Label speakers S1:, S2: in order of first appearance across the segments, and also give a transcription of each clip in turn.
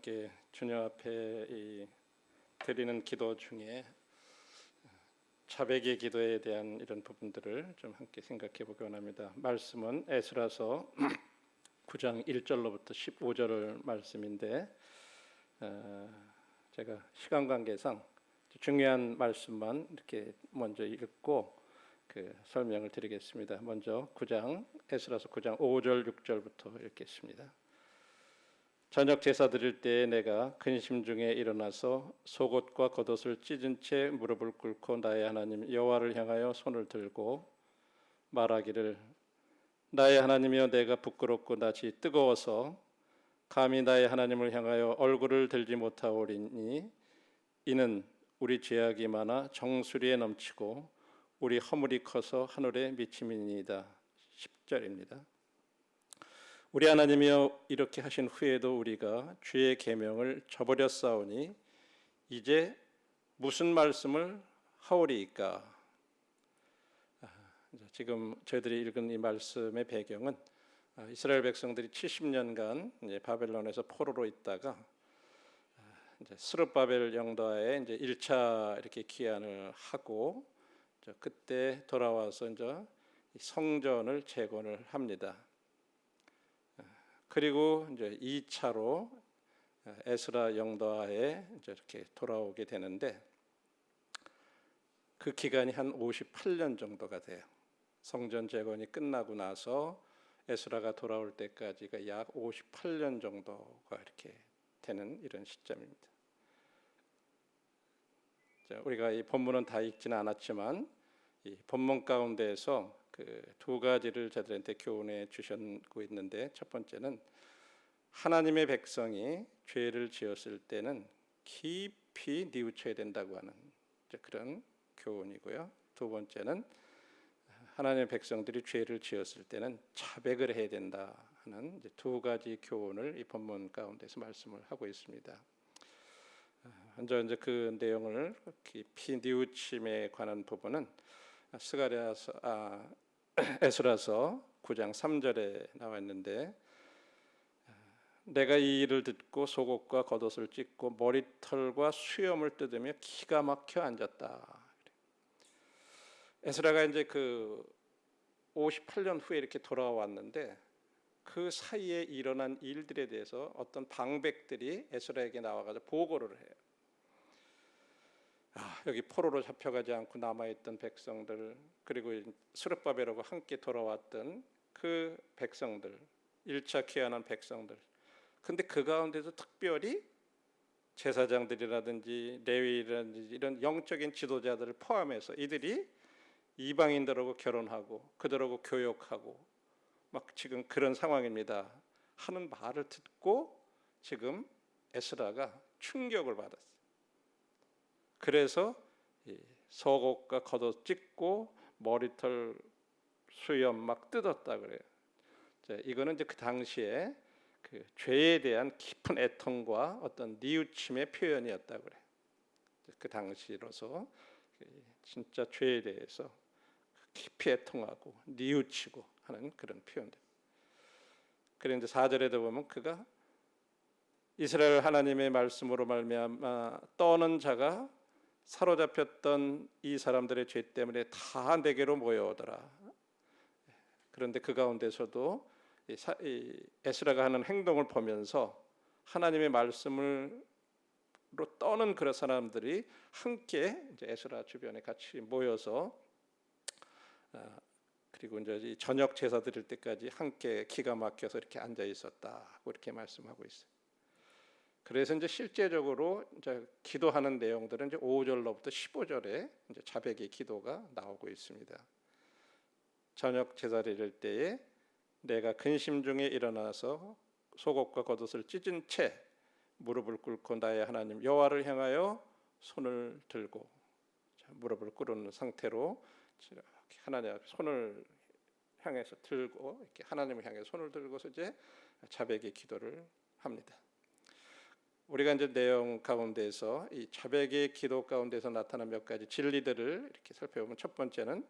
S1: 함께 주님 앞에 드리는 기도 중에 자백의 기도에 대한 이런 부분들을 좀 함께 생각해 보기 원합니다. 말씀은 에스라서 9장 1절로부터 15절 말씀인데 제가 시간 관계상 중요한 말씀만 이렇게 먼저 읽고 설명을 드리겠습니다. 먼저 에스라서 9장 5절 6절부터 읽겠습니다. 저녁 제사 드릴 때에 내가 근심 중에 일어나서 속옷과 겉옷을 찢은 채 무릎을 꿇고 나의 하나님 여호와를 향하여 손을 들고 말하기를 나의 하나님이여 내가 부끄럽고 낯이 뜨거워서 감히 나의 하나님을 향하여 얼굴을 들지 못하오리니 이는 우리 죄악이 많아 정수리에 넘치고 우리 허물이 커서 하늘에 미침이니이다. 10절입니다. 우리 하나님이여 이렇게 하신 후에도 우리가 주의 계명을 저버렸사오니 이제 무슨 말씀을 하오리이까? 지금 저희들이 읽은 이 말씀의 배경은 이스라엘 백성들이 70년간 바벨론에서 포로로 있다가 스룹바벨 영도하에 1차 이렇게 귀환을 하고 그때 돌아와서 이제 성전을 재건을 합니다. 그리고 이제 2차로 에스라 영도하에 이렇게 돌아오게 되는데 그 기간이 한 58년 정도가 돼요. 성전 재건이 끝나고 나서 에스라가 돌아올 때까지가 약 58년 정도가 이렇게 되는 이런 시점입니다. 우리가 이 본문은 다 읽지는 않았지만 이 본문 가운데에서 그 두 가지를 저들한테 교훈해 주셨고 있는데, 첫 번째는 하나님의 백성이 죄를 지었을 때는 깊이 뉘우쳐야 된다고 하는 그런 교훈이고요. 두 번째는 하나님의 백성들이 죄를 지었을 때는 자백을 해야 된다 하는 두 가지 교훈을 이 본문 가운데서 말씀을 하고 있습니다. 먼저 그 내용을 깊이 뉘우침에 관한 부분은 에스라서 9장 3절에 나와 있는데, 내가 이 일을 듣고 속옷과 겉옷을 찢고 머리털과 수염을 뜯으며 기가 막혀 앉았다. 에스라가 이제 그 58년 후에 이렇게 돌아왔는데 그 사이에 일어난 일들에 대해서 어떤 방백들이 에스라에게 나와가지고 보고를 해요. 여기 포로로 잡혀가지 않고 남아있던 백성들, 그리고 스룹바벨하고 함께 돌아왔던 그 백성들, 1차 귀환한 백성들, 근데 그 가운데서 특별히 제사장들이라든지 레위라든지 이런 영적인 지도자들을 포함해서 이들이 이방인들하고 결혼하고 그들하고 교역하고 막 지금 그런 상황입니다 하는 말을 듣고 지금 에스라가 충격을 받았어요. 그래서 속옷과 겉옷 찢고 머리털 수염 막 뜯었다 그래요. 이거는 이제 그 당시에 그 죄에 대한 깊은 애통과 어떤 뉘우침의 표현이었다 그래요. 그 당시로서 진짜 죄에 대해서 깊이 애통하고 뉘우치고 하는 그런 표현들. 그런데 4절에도 보면 그가 이스라엘 하나님의 말씀으로 말미암아 떠는 자가 사로잡혔던 이 사람들의 죄 때문에 다 내게로 모여오더라. 그런데 그 가운데서도 에스라가 하는 행동을 보면서 하나님의 말씀으로 떠는 그런 사람들이 함께 이제 에스라 주변에 같이 모여서 그리고 이제 저녁 제사 드릴 때까지 함께 기가 막혀서 이렇게 앉아 있었다고 이렇게 말씀하고 있어요. 그래서 이제 실제적으로 이제 기도하는 내용들은 이제 5절로부터 15절에 이제 자백의 기도가 나오고 있습니다. 저녁 제사 드릴 때에 내가 근심 중에 일어나서 속옷과 겉옷을 찢은 채 무릎을 꿇고 나의 하나님 여호와를 향하여 손을 들고, 무릎을 꿇은 상태로 하나님 앞에 손을 향해서 들고 이렇게 하나님을 향해 손을 들고서 이제 자백의 기도를 합니다. 우리가 이제 내용 가운데서 이 자백의 기도 가운데서 나타난 몇 가지 진리들을 이렇게 살펴보면, 첫 번째는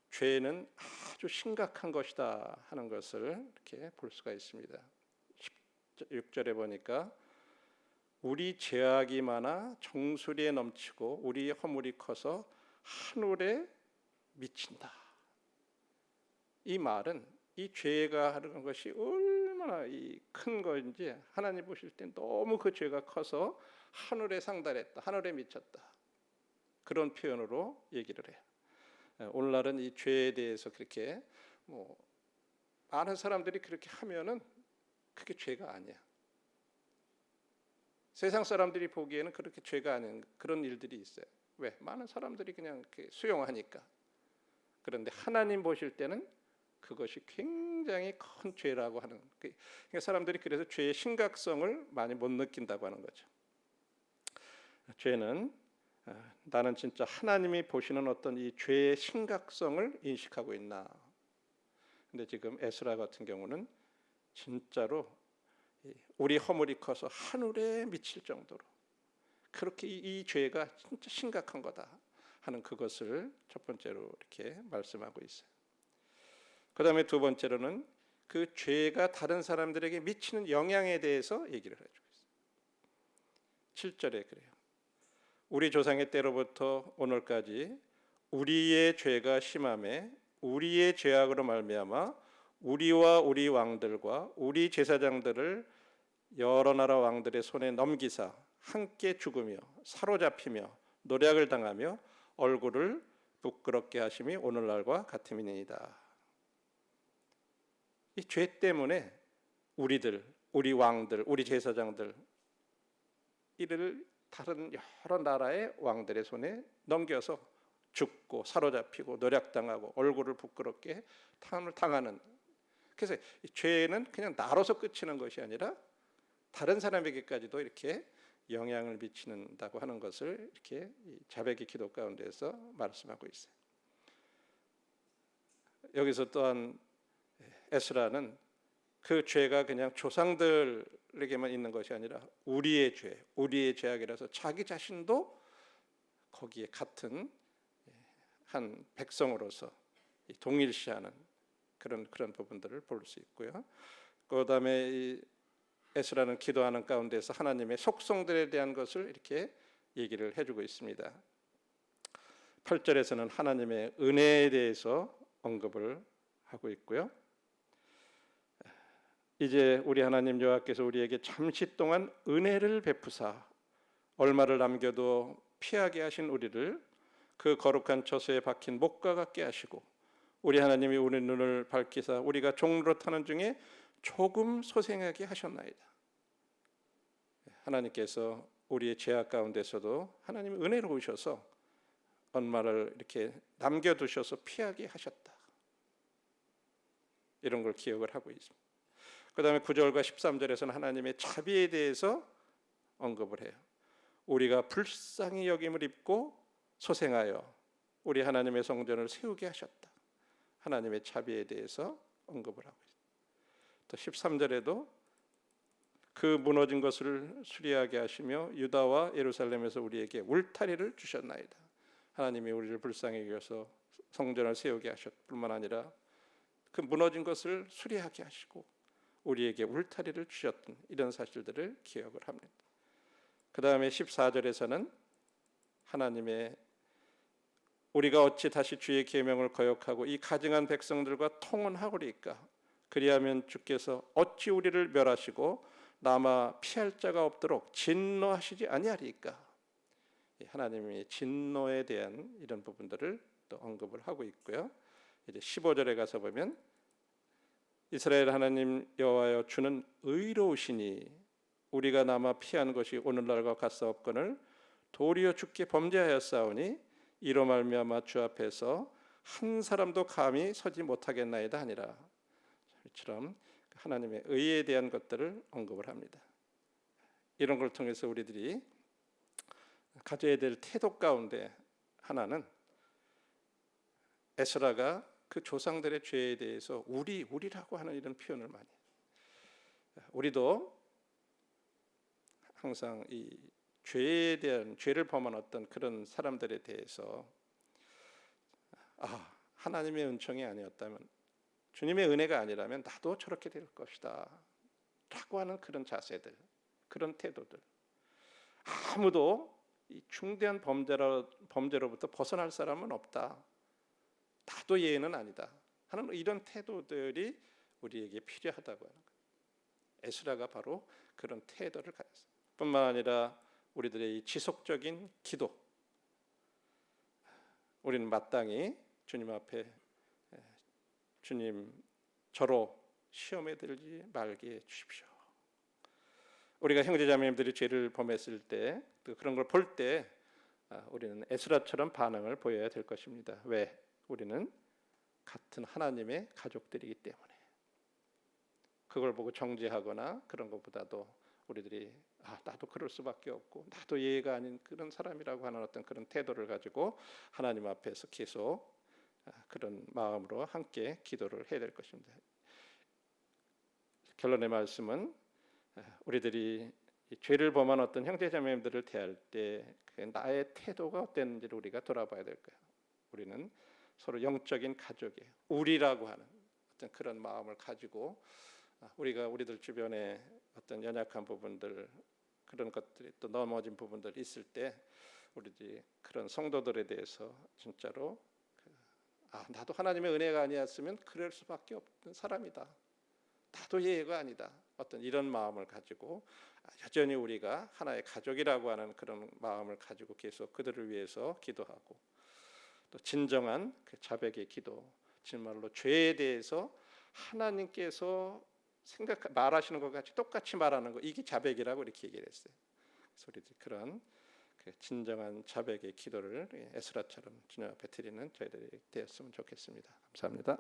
S1: 죄는 아주 심각한 것이다 하는 것을 이렇게 볼 수가 있습니다. 6절에 보니까 우리 죄악이 많아 정수리에 넘치고 우리의 허물이 커서 하늘에 미친다. 이 말은 이 죄가 하는 것이 얼마나 큰 건지 하나님 보실 때 너무 그 죄가 커서 하늘에 상달했다, 하늘에 미쳤다, 그런 표현으로 얘기를 해요. 오늘날은 이 죄에 대해서 그렇게 많은 사람들이 그렇게 하면은 그게 죄가 아니야. 세상 사람들이 보기에는 그렇게 죄가 아닌 그런 일들이 있어요. 왜? 많은 사람들이 그냥 수용하니까. 그런데 하나님 보실 때는 그것이 굉장히 큰 죄라고 하는. 그러니까 사람들이 그래서 죄의 심각성을 많이 못 느낀다고 하는 거죠. 죄는 나는 진짜 하나님이 보시는 어떤 이 죄의 심각성을 인식하고 있나. 근데 지금 에스라 같은 경우는 진짜로 우리 허물이 커서 하늘에 미칠 정도로 그렇게 이 죄가 진짜 심각한 거다 하는 그것을 첫 번째로 이렇게 말씀하고 있어요. 그 다음에 두 번째로는 그 죄가 다른 사람들에게 미치는 영향에 대해서 얘기를 해주고 있어요. 7절에 그래요. 우리 조상의 때로부터 오늘까지 우리의 죄가 심함에 우리의 죄악으로 말미암아 우리와 우리 왕들과 우리 제사장들을 여러 나라 왕들의 손에 넘기사 함께 죽으며 사로잡히며 노략을 당하며 얼굴을 부끄럽게 하심이 오늘날과 같음이니이다. 이 죄 때문에 우리들, 우리 왕들, 우리 제사장들 이를 다른 여러 나라의 왕들의 손에 넘겨서 죽고 사로잡히고 노략당하고 얼굴을 부끄럽게 당하는. 그래서 이 죄는 그냥 나로서 끝이는 것이 아니라 다른 사람에게까지도 이렇게 영향을 미친다고 하는 것을 이렇게 자백의 기도 가운데서 말씀하고 있어요. 여기서 또한 에스라는 그 죄가 그냥 조상들에게만 있는 것이 아니라 우리의 죄, 우리의 죄악이라서 자기 자신도 거기에 같은 한 백성으로서 동일시하는 그런 부분들을 볼 수 있고요. 그다음에 이 에스라는 기도하는 가운데서 하나님의 속성들에 대한 것을 이렇게 얘기를 해주고 있습니다. 8절에서는 하나님의 은혜에 대해서 언급을 하고 있고요. 이제 우리 하나님 여호와께서 우리에게 잠시 동안 은혜를 베푸사 얼마를 남겨도 피하게 하신 우리를 그 거룩한 처소에 박힌 목과 같게 하시고 우리 하나님이 우리 눈을 밝히사 우리가 종로로 타는 중에 조금 소생하게 하셨나이다. 하나님께서 우리의 죄악 가운데서도 하나님이 은혜로우셔서 얼마를 이렇게 남겨두셔서 피하게 하셨다. 이런 걸 기억을 하고 있습니다. 그 다음에 9절과 13절에서는 하나님의 자비에 대해서 언급을 해요. 우리가 불쌍히 여김을 입고 소생하여 우리 하나님의 성전을 세우게 하셨다. 하나님의 자비에 대해서 언급을 하고 있습니다. 또 13절에도 그 무너진 것을 수리하게 하시며 유다와 예루살렘에서 우리에게 울타리를 주셨나이다. 하나님이 우리를 불쌍히 여겨서 성전을 세우게 하셨 뿐만 아니라 그 무너진 것을 수리하게 하시고 우리에게 울타리를 주셨던 이런 사실들을 기억을 합니다. 그 다음에 14절에서는 하나님의 우리가 어찌 다시 주의 계명을 거역하고 이 가증한 백성들과 통혼하오리까? 그리하면 주께서 어찌 우리를 멸하시고 남아 피할 자가 없도록 진노하시지 아니하리까? 하나님의 진노에 대한 이런 부분들을 또 언급을 하고 있고요. 이제 15절에 가서 보면 이스라엘 하나님 여호와여 주는 의로우시니 우리가 남아 피한 것이 오늘날과 같사옵거늘 도리어 주께 범죄하였사오니 이로 말미암아 주 앞에서 한 사람도 감히 서지 못하겠나이다 하니라. 이처럼 하나님의 의에 대한 것들을 언급을 합니다. 이런 걸 통해서 우리들이 가져야 될 태도 가운데 하나는 에스라가 그 조상들의 죄에 대해서 우리라고 하는 이런 표현을 많이 해요. 우리도 항상 이 죄에 대한 죄를 범한 어떤 그런 사람들에 대해서 하나님의 은총이 아니었다면 주님의 은혜가 아니라면 나도 저렇게 될 것이다 라고 하는 그런 자세들, 그런 태도들, 아무도 이 중대한 범죄로부터 벗어날 사람은 없다. 나도 예외는 아니다 하는 이런 태도들이 우리에게 필요하다고 하는 거예요. 에스라가 바로 그런 태도를 가졌어요. 뿐만 아니라 우리들의 이 지속적인 기도, 우리는 마땅히 주님 앞에 주님 저로 시험에 들지 말게 해 주십시오. 우리가 형제자매님들이 죄를 범했을 때 또 그런 걸 볼 때 우리는 에스라처럼 반응을 보여야 될 것입니다. 왜? 우리는 같은 하나님의 가족들이기 때문에. 그걸 보고 정죄하거나 그런 것보다도 우리들이 나도 그럴 수밖에 없고 나도 예의가 아닌 그런 사람이라고 하는 어떤 그런 태도를 가지고 하나님 앞에서 계속 그런 마음으로 함께 기도를 해야 될 것입니다. 결론의 말씀은 우리들이 죄를 범한 어떤 형제자매들을 대할 때 나의 태도가 어땠는지를 우리가 돌아봐야 될 거예요. 우리는 서로 영적인 가족이에요. 우리라고 하는 어떤 그런 마음을 가지고 우리가 우리들 주변에 어떤 연약한 부분들 그런 것들이 또 넘어진 부분들이 있을 때 우리들이 그런 성도들에 대해서 진짜로 나도 하나님의 은혜가 아니었으면 그럴 수밖에 없는 사람이다. 나도 예외가 아니다. 어떤 이런 마음을 가지고 여전히 우리가 하나의 가족이라고 하는 그런 마음을 가지고 계속 그들을 위해서 기도하고 또 진정한 그 자백의 기도, 정말로 죄에 대해서 하나님께서 말하시는 것 같이 똑같이 말하는 거 이게 자백이라고 이렇게 얘기를 했어요. 그래서 우리들이 그런 그 진정한 자백의 기도를 에스라처럼 주님 앞에 드리는 저희들이 되었으면 좋겠습니다. 감사합니다.